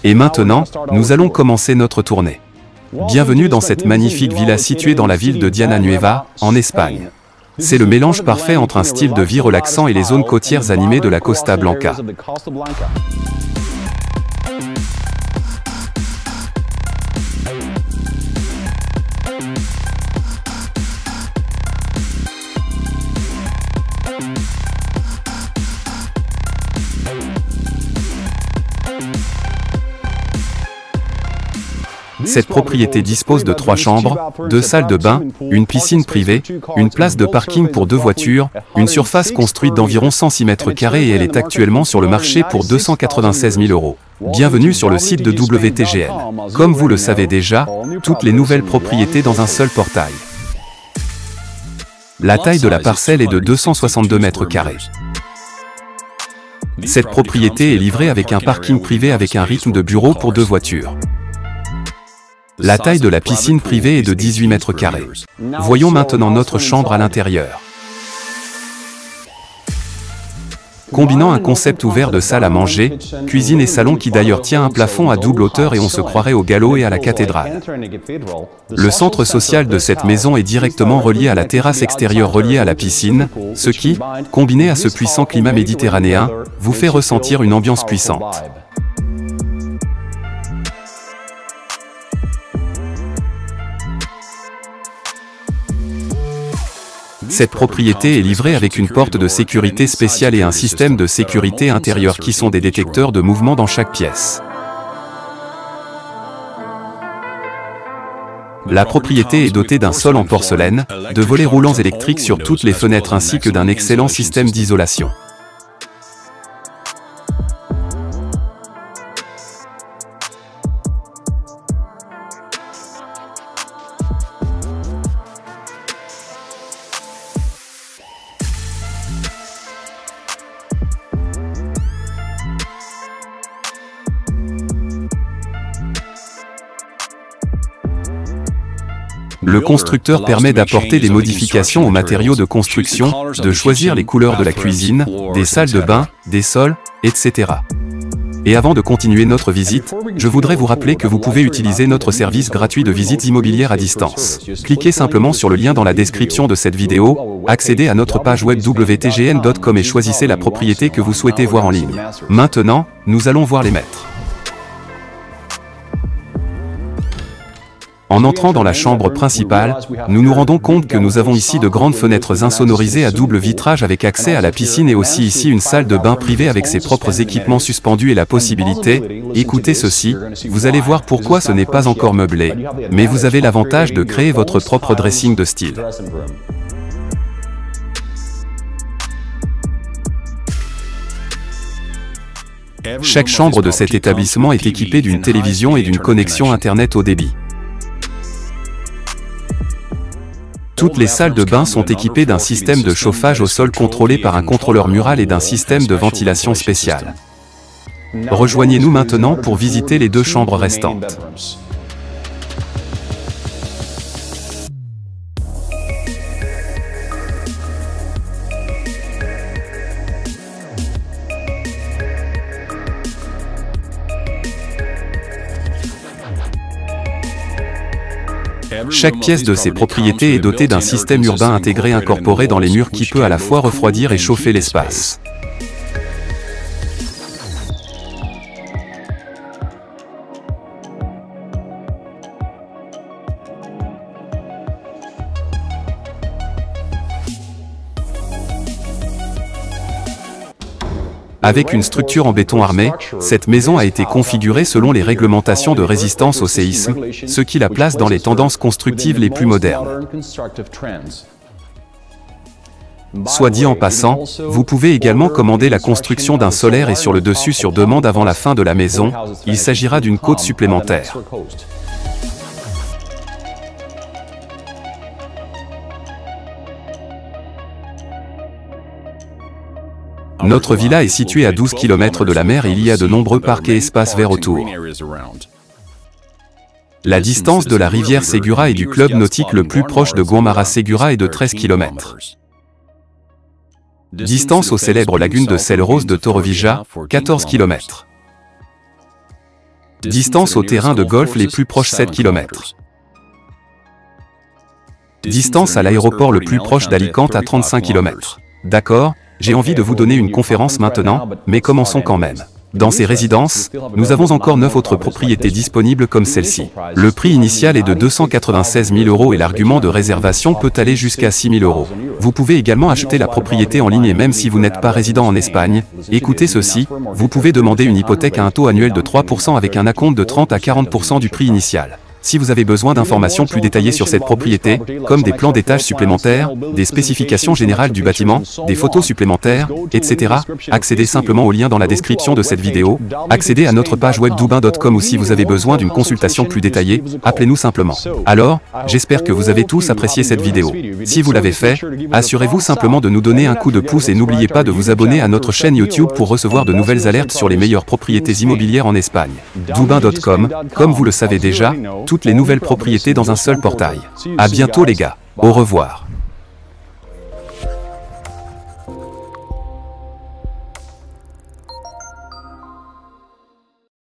Et maintenant, nous allons commencer notre tournée. Bienvenue dans cette magnifique villa située dans la ville de Diana Nueva, en Espagne. C'est le mélange parfait entre un style de vie relaxant et les zones côtières animées de la Costa Blanca. Cette propriété dispose de 3 chambres, 2 salles de bain, une piscine privée, une place de parking pour 2 voitures, une surface construite d'environ 106 mètres carrés et elle est actuellement sur le marché pour 296 000 €. Bienvenue sur le site de WTGN. Comme vous le savez déjà, toutes les nouvelles propriétés dans un seul portail. La taille de la parcelle est de 262 mètres carrés. Cette propriété est livrée avec un parking privé avec un rythme de bureau pour 2 voitures. La taille de la piscine privée est de 18 mètres carrés. Voyons maintenant notre chambre à l'intérieur. Combinant un concept ouvert de salle à manger, cuisine et salon qui d'ailleurs tient un plafond à double hauteur et on se croirait au galop et à la cathédrale. Le centre social de cette maison est directement relié à la terrasse extérieure reliée à la piscine, ce qui, combiné à ce puissant climat méditerranéen, vous fait ressentir une ambiance puissante. Cette propriété est livrée avec une porte de sécurité spéciale et un système de sécurité intérieure qui sont des détecteurs de mouvement dans chaque pièce. La propriété est dotée d'un sol en porcelaine, de volets roulants électriques sur toutes les fenêtres ainsi que d'un excellent système d'isolation. Le constructeur permet d'apporter des modifications aux matériaux de construction, de choisir les couleurs de la cuisine, des salles de bain, des sols, etc. Et avant de continuer notre visite, je voudrais vous rappeler que vous pouvez utiliser notre service gratuit de visites immobilières à distance. Cliquez simplement sur le lien dans la description de cette vidéo, accédez à notre page web wtgn.com et choisissez la propriété que vous souhaitez voir en ligne. Maintenant, nous allons voir les maîtres. En entrant dans la chambre principale, nous nous rendons compte que nous avons ici de grandes fenêtres insonorisées à double vitrage avec accès à la piscine et aussi ici une salle de bain privée avec ses propres équipements suspendus et la possibilité, écoutez ceci, vous allez voir pourquoi ce n'est pas encore meublé, mais vous avez l'avantage de créer votre propre dressing de style. Chaque chambre de cet établissement est équipée d'une télévision et d'une connexion Internet haut débit. Toutes les salles de bain sont équipées d'un système de chauffage au sol contrôlé par un contrôleur mural et d'un système de ventilation spécial. Rejoignez-nous maintenant pour visiter les 2 chambres restantes. Chaque pièce de ces propriétés est dotée d'un système urbain intégré incorporé dans les murs qui peut à la fois refroidir et chauffer l'espace. Avec une structure en béton armé, cette maison a été configurée selon les réglementations de résistance au séisme, ce qui la place dans les tendances constructives les plus modernes. Soit dit en passant, vous pouvez également commander la construction d'un solaire et sur le dessus sur demande avant la fin de la maison, il s'agira d'une cote supplémentaire. Notre villa est située à 12 km de la mer et il y a de nombreux parcs et espaces verts autour. La distance de la rivière Segura et du club nautique le plus proche de Guamara Segura est de 13 km. Distance aux célèbres lagunes de sel rose de Torrevieja, 14 km. Distance au terrain de golf les plus proches 7 km. Distance à l'aéroport le plus proche d'Alicante à 35 km. D'accord, j'ai envie de vous donner une conférence maintenant, mais commençons quand même. Dans ces résidences, nous avons encore 9 autres propriétés disponibles comme celle-ci. Le prix initial est de 296 000 € et l'argument de réservation peut aller jusqu'à 6 000 €. Vous pouvez également acheter la propriété en ligne et même si vous n'êtes pas résident en Espagne, écoutez ceci, vous pouvez demander une hypothèque à un taux annuel de 3% avec un acompte de 30 à 40% du prix initial. Si vous avez besoin d'informations plus détaillées sur cette propriété, comme des plans d'étage supplémentaires, des spécifications générales du bâtiment, des photos supplémentaires, etc., accédez simplement au lien dans la description de cette vidéo, accédez à notre page web doubin.com ou si vous avez besoin d'une consultation plus détaillée, appelez-nous simplement. Alors, j'espère que vous avez tous apprécié cette vidéo. Si vous l'avez fait, assurez-vous simplement de nous donner un coup de pouce et n'oubliez pas de vous abonner à notre chaîne YouTube pour recevoir de nouvelles alertes sur les meilleures propriétés immobilières en Espagne. Doubin.com, comme vous le savez déjà, toutes les nouvelles propriétés dans un seul portail. À bientôt les gars. Au revoir.